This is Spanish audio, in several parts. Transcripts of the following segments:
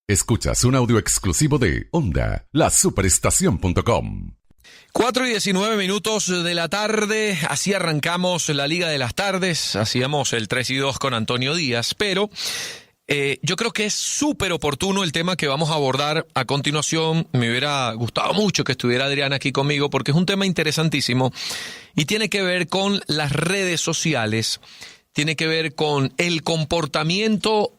Escuchas un audio exclusivo de Onda, la superestación.com. 4:19 de la tarde, así arrancamos la Liga de las Tardes, hacíamos el 3-2 con Antonio Díaz, pero yo creo que es súper oportuno el tema que vamos a abordar a continuación. Me hubiera gustado mucho que estuviera Adriana aquí conmigo porque es un tema interesantísimo y tiene que ver con las redes sociales, tiene que ver con el comportamiento,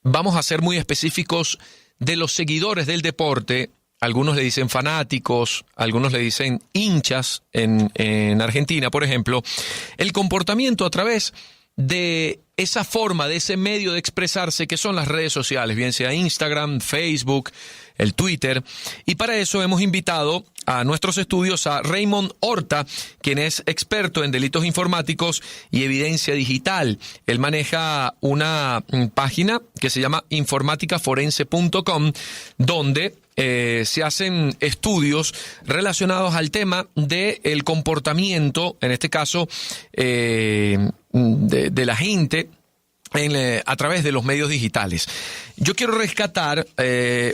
vamos a ser muy específicos, de los seguidores del deporte. Algunos le dicen fanáticos, algunos le dicen hinchas en Argentina, por ejemplo. El comportamiento a través de esa forma, de ese medio de expresarse que son las redes sociales, bien sea Instagram, Facebook, el Twitter. Y para eso hemos invitado a nuestros estudios a Raymond Horta, quien es experto en delitos informáticos y evidencia digital. Él maneja una página que se llama informaticaforense.com, donde se hacen estudios relacionados al tema del comportamiento, en este caso, de la gente a través de los medios digitales. Yo quiero rescatar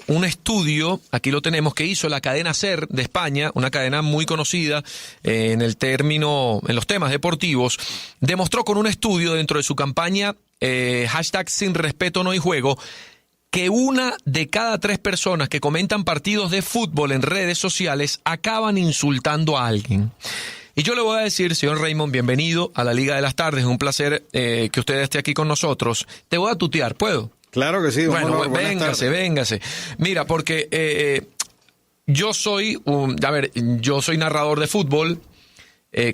un estudio, aquí lo tenemos, que hizo la cadena SER de España, una cadena muy conocida en los temas deportivos. Demostró con un estudio dentro de su campaña hashtag Sin Respeto No Hay Juego, que 1 de cada 3 personas que comentan partidos de fútbol en redes sociales acaban insultando a alguien. Y yo le voy a decir, señor Raymond, bienvenido a la Liga de las Tardes, es un placer que usted esté aquí con nosotros. Te voy a tutear, ¿puedo? Claro que sí. Bueno, véngase. Mira, porque yo soy narrador de fútbol,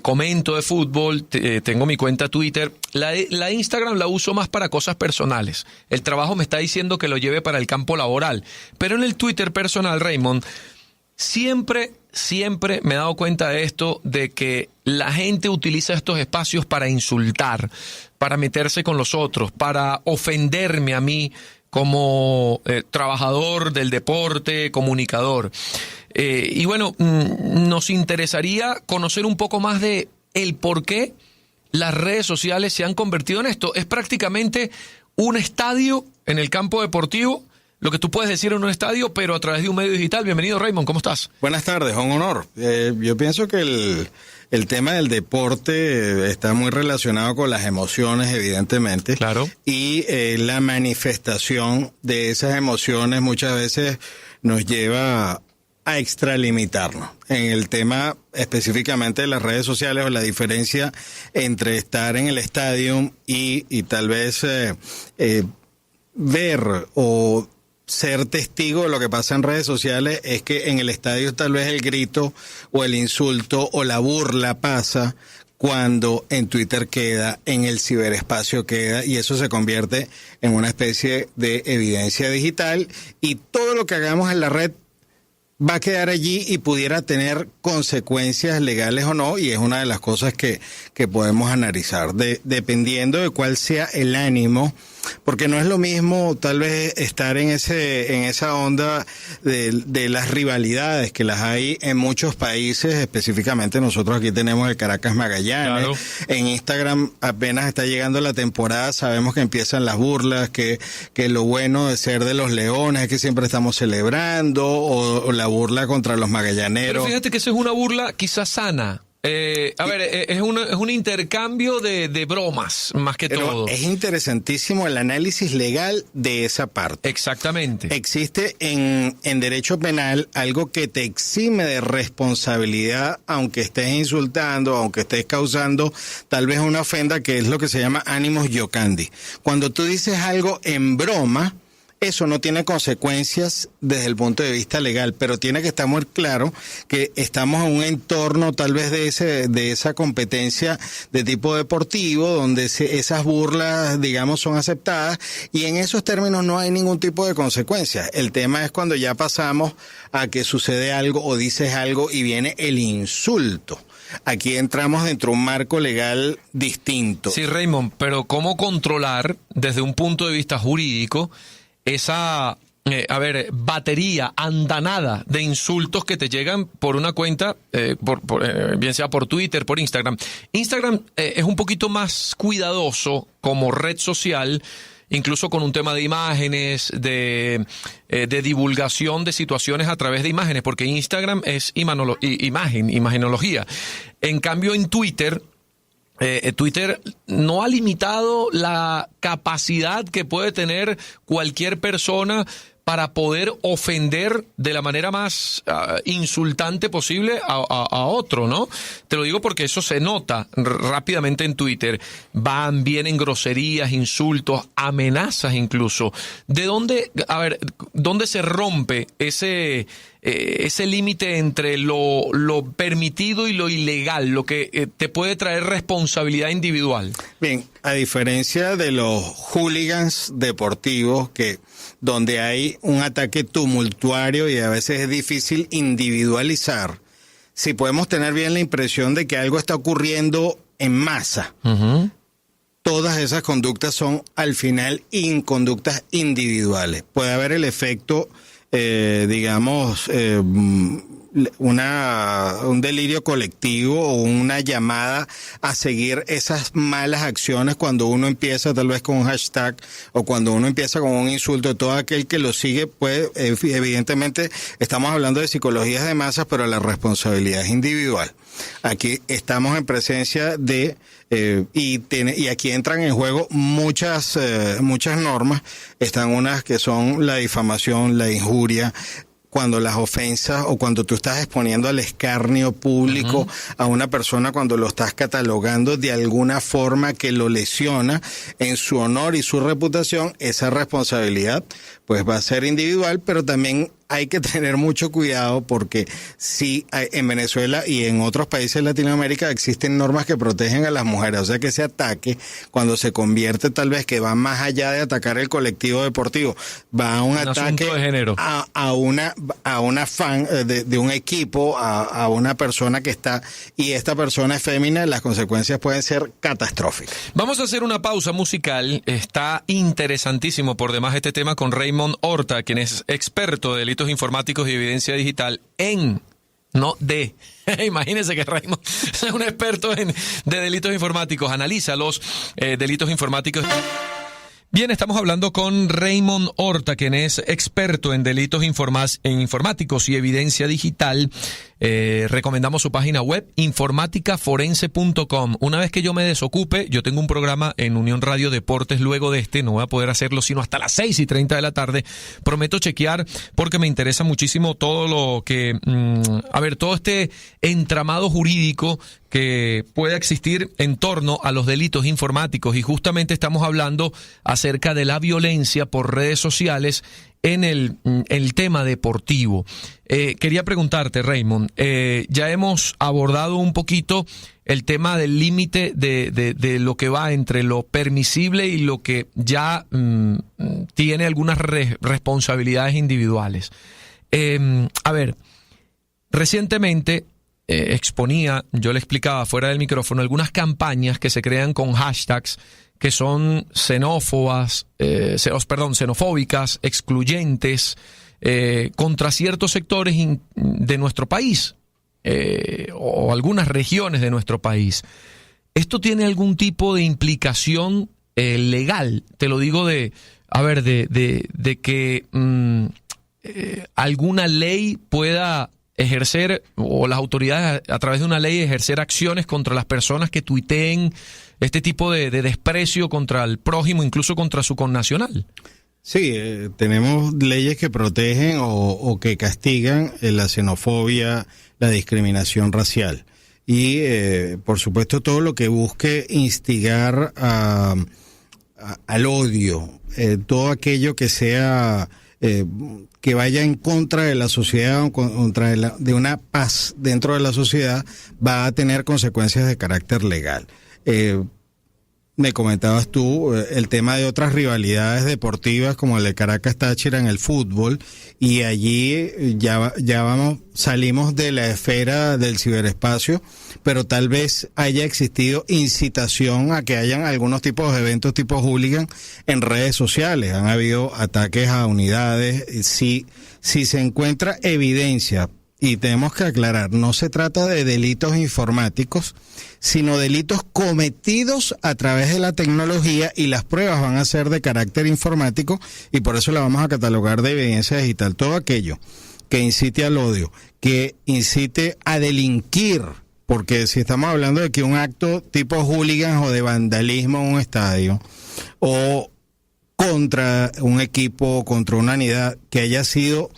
comento de fútbol, tengo mi cuenta Twitter. La Instagram la uso más para cosas personales. El trabajo me está diciendo que lo lleve para el campo laboral. Pero en el Twitter personal, Raymond, siempre me he dado cuenta de esto, de que la gente utiliza estos espacios para insultar, para meterse con los otros, para ofenderme a mí como trabajador del deporte, comunicador. Y bueno, nos interesaría conocer un poco más de el por qué las redes sociales se han convertido en esto. Es prácticamente un estadio en el campo deportivo, lo que tú puedes decir en un estadio, pero a través de un medio digital. Bienvenido, Raymond, ¿cómo estás? Buenas tardes, un honor. Yo pienso que el tema del deporte está muy relacionado con las emociones, evidentemente. Claro. Y la manifestación de esas emociones muchas veces nos lleva a extralimitarnos. En el tema específicamente de las redes sociales, o la diferencia entre estar en el estadio y tal vez ver o ser testigo de lo que pasa en redes sociales, es que en el estadio tal vez el grito o el insulto o la burla pasa cuando en Twitter queda, en el ciberespacio queda, y eso se convierte en una especie de evidencia digital, y todo lo que hagamos en la red va a quedar allí y pudiera tener consecuencias legales o no, y es una de las cosas que podemos analizar, dependiendo de cuál sea el ánimo, porque no es lo mismo tal vez estar en esa onda de las rivalidades que las hay en muchos países. Específicamente nosotros aquí tenemos el Caracas Magallanes. Claro. En Instagram apenas está llegando la temporada, sabemos que empiezan las burlas, que lo bueno de ser de los Leones es que siempre estamos celebrando, o la burla contra los magallaneros. Pero fíjate que eso es una burla quizás sana. Es un intercambio de bromas, más que todo. Es interesantísimo el análisis legal de esa parte. Exactamente. Existe en derecho penal algo que te exime de responsabilidad, aunque estés insultando, aunque estés causando tal vez una ofenda, que es lo que se llama animus iocandi. Cuando tú dices algo en broma, eso no tiene consecuencias desde el punto de vista legal, pero tiene que estar muy claro que estamos en un entorno tal vez de esa competencia de tipo deportivo, donde esas burlas, digamos, son aceptadas, y en esos términos no hay ningún tipo de consecuencias. El tema es cuando ya pasamos a que sucede algo o dices algo y viene el insulto. Aquí entramos dentro de un marco legal distinto. Sí, Raymond, pero ¿cómo controlar desde un punto de vista jurídico esa batería, andanada de insultos que te llegan por una cuenta, bien sea por Twitter, por Instagram? Instagram es un poquito más cuidadoso como red social incluso con un tema de imágenes, de divulgación de situaciones a través de imágenes, porque Instagram es imagenología. En cambio, en Twitter no ha limitado la capacidad que puede tener cualquier persona para poder ofender de la manera más insultante posible a otro, ¿no? Te lo digo porque eso se nota rápidamente en Twitter. Vienen groserías, insultos, amenazas incluso. ¿De dónde, dónde se rompe ese límite entre lo permitido y lo ilegal, lo que te puede traer responsabilidad individual? Bien, a diferencia de los hooligans deportivos, donde hay un ataque tumultuario y a veces es difícil individualizar, si podemos tener bien la impresión de que algo está ocurriendo en masa, todas esas conductas son al final conductas individuales. Puede haber el efecto un delirio colectivo o una llamada a seguir esas malas acciones cuando uno empieza tal vez con un hashtag o cuando uno empieza con un insulto. Todo aquel que lo sigue puede, evidentemente estamos hablando de psicologías de masas, pero la responsabilidad es individual. Aquí estamos en presencia de y aquí entran en juego muchas normas. Están unas que son la difamación, la injuria, cuando las ofensas o cuando tú estás exponiendo al escarnio público a una persona, cuando lo estás catalogando de alguna forma que lo lesiona en su honor y su reputación, esa responsabilidad pues va a ser individual, pero también hay que tener mucho cuidado porque sí, en Venezuela y en otros países de Latinoamérica existen normas que protegen a las mujeres, o sea que ese ataque, cuando se convierte tal vez que va más allá de atacar el colectivo deportivo, va a un ataque de género. a una fan de un equipo, a una persona que está, y esta persona es fémina, las consecuencias pueden ser catastróficas. Vamos a hacer una pausa musical. Está interesantísimo por demás este tema con Raymond Horta, quien es experto de delitos informáticos y evidencia digital imagínense que Raymond es un experto de delitos informáticos, analiza los delitos informáticos. Bien, estamos hablando con Raymond Horta, quien es experto en delitos informáticos y evidencia digital. Recomendamos su página web, informaticaforense.com. Una vez que yo me desocupe, yo tengo un programa en Unión Radio Deportes luego de no voy a poder hacerlo sino hasta las 6:30 de la tarde. Prometo chequear porque me interesa muchísimo todo lo que, todo este entramado jurídico que pueda existir en torno a los delitos informáticos, y justamente estamos hablando acerca de la violencia por redes sociales en el tema deportivo. Quería preguntarte, Raymond, ya hemos abordado un poquito el tema del límite de lo que va entre lo permisible y lo que ya tiene algunas responsabilidades individuales. Recientemente yo le explicaba fuera del micrófono algunas campañas que se crean con hashtags que son xenófobas, xenofóbicas, excluyentes, contra ciertos sectores de nuestro país, o algunas regiones de nuestro país. ¿Esto tiene algún tipo de implicación legal? Te lo digo de que alguna ley pueda ejercer, o las autoridades a través de una ley ejercer acciones contra las personas que tuiteen este tipo de desprecio contra el prójimo, incluso contra su connacional. Sí, tenemos leyes que protegen o que castigan la xenofobia, la discriminación racial. Y, por supuesto, todo lo que busque instigar al odio, todo aquello que sea que vaya en contra de la sociedad, en contra de una paz dentro de la sociedad, va a tener consecuencias de carácter legal. Me comentabas tú el tema de otras rivalidades deportivas como el de Caracas Táchira en el fútbol, y allí salimos de la esfera del ciberespacio, pero tal vez haya existido incitación a que hayan algunos tipos de eventos tipo hooligan en redes sociales. Han habido ataques a unidades. Si se encuentra evidencia y tenemos que aclarar, no se trata de delitos informáticos, sino delitos cometidos a través de la tecnología, y las pruebas van a ser de carácter informático, y por eso la vamos a catalogar de evidencia digital. Todo aquello que incite al odio, que incite a delinquir, porque si estamos hablando de que un acto tipo hooligans o de vandalismo en un estadio, o contra un equipo, contra una unidad, que haya sido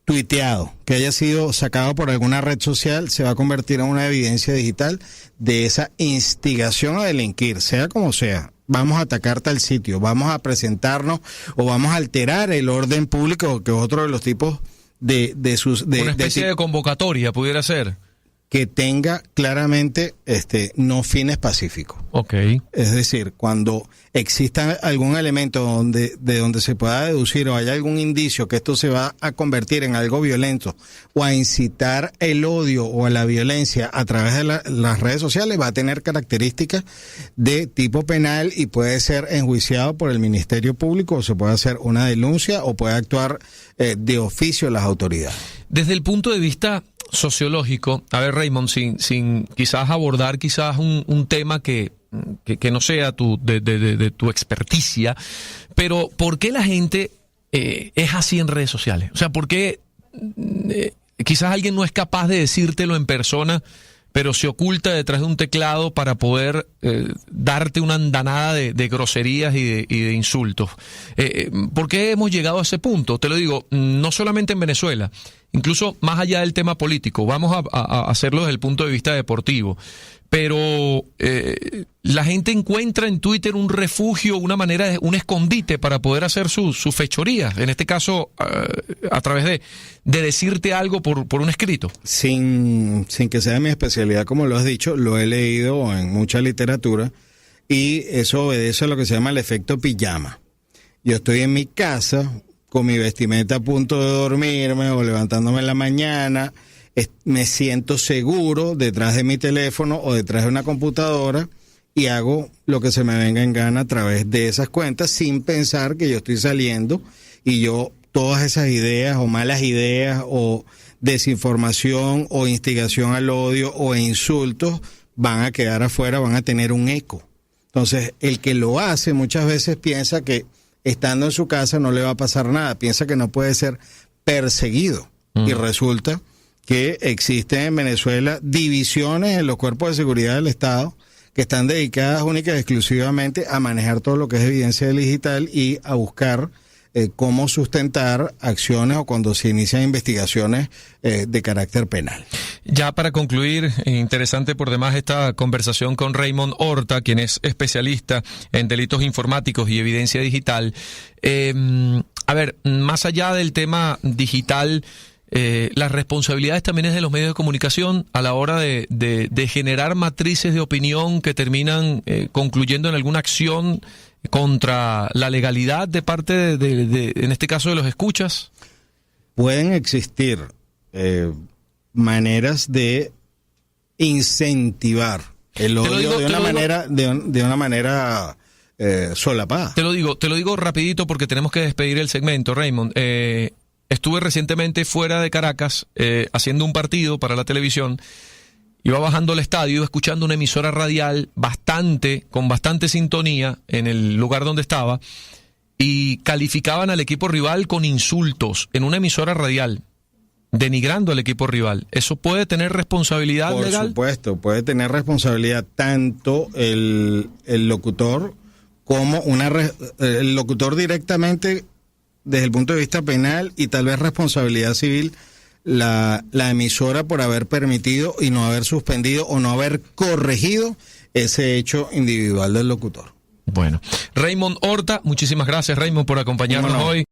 tuiteado, que haya sido sacado por alguna red social, se va a convertir en una evidencia digital de esa instigación a delinquir, sea como sea. Vamos a atacar tal sitio, vamos a presentarnos o vamos a alterar el orden público, que es otro de los tipos de una especie de convocatoria pudiera ser, que tenga claramente no fines pacíficos. Okay. Es decir, cuando exista algún elemento de donde se pueda deducir o haya algún indicio que esto se va a convertir en algo violento o a incitar el odio o a la violencia a través de las redes sociales, va a tener características de tipo penal y puede ser enjuiciado por el Ministerio Público, o se puede hacer una denuncia o puede actuar de oficio las autoridades. Desde el punto de vista sociológico, a ver, Raymond, sin quizás abordar un tema que no sea de tu experticia, pero ¿por qué la gente es así en redes sociales? O sea, ¿por qué quizás alguien no es capaz de decírtelo en persona, pero se oculta detrás de un teclado para poder darte una andanada de groserías y de insultos? ¿Por qué hemos llegado a ese punto? Te lo digo, no solamente en Venezuela, incluso más allá del tema político, vamos a hacerlo desde el punto de vista deportivo, pero la gente encuentra en Twitter un refugio, una manera, un escondite para poder hacer sus fechorías, en este caso a través de decirte algo por un escrito. Sin que sea mi especialidad, como lo has dicho, lo he leído en mucha literatura, y eso obedece a lo que se llama el efecto pijama. Yo estoy en mi casa con mi vestimenta a punto de dormirme o levantándome en la mañana, me siento seguro detrás de mi teléfono o detrás de una computadora y hago lo que se me venga en gana a través de esas cuentas, sin pensar que yo estoy saliendo y todas esas ideas o malas ideas o desinformación o instigación al odio o insultos van a quedar afuera, van a tener un eco. Entonces, el que lo hace muchas veces piensa que estando en su casa no le va a pasar nada, piensa que no puede ser perseguido, y resulta que existen en Venezuela divisiones en los cuerpos de seguridad del Estado que están dedicadas única y exclusivamente a manejar todo lo que es evidencia digital y a buscar cómo sustentar acciones o cuando se inician investigaciones de carácter penal. Ya para concluir, interesante por demás esta conversación con Raymond Horta, quien es especialista en delitos informáticos y evidencia digital. A ver, más allá del tema digital, las responsabilidades también es de los medios de comunicación a la hora de generar matrices de opinión que terminan concluyendo en alguna acción contra la legalidad de parte de en este caso de los escuchas. Pueden existir maneras de incentivar el odio de una manera solapada. Te lo digo rapidito porque tenemos que despedir el segmento, Raymond. Estuve recientemente fuera de Caracas haciendo un partido para la televisión. Iba bajando al estadio, iba escuchando una emisora radial con bastante sintonía en el lugar donde estaba, y calificaban al equipo rival con insultos en una emisora radial, denigrando al equipo rival. ¿Eso puede tener responsabilidad legal? Por supuesto, puede tener responsabilidad tanto el locutor como el locutor directamente desde el punto de vista penal, y tal vez responsabilidad civil la emisora por haber permitido y no haber suspendido o no haber corregido ese hecho individual del locutor. Bueno, Raymond Horta, muchísimas gracias, Raymond, por acompañarnos hoy.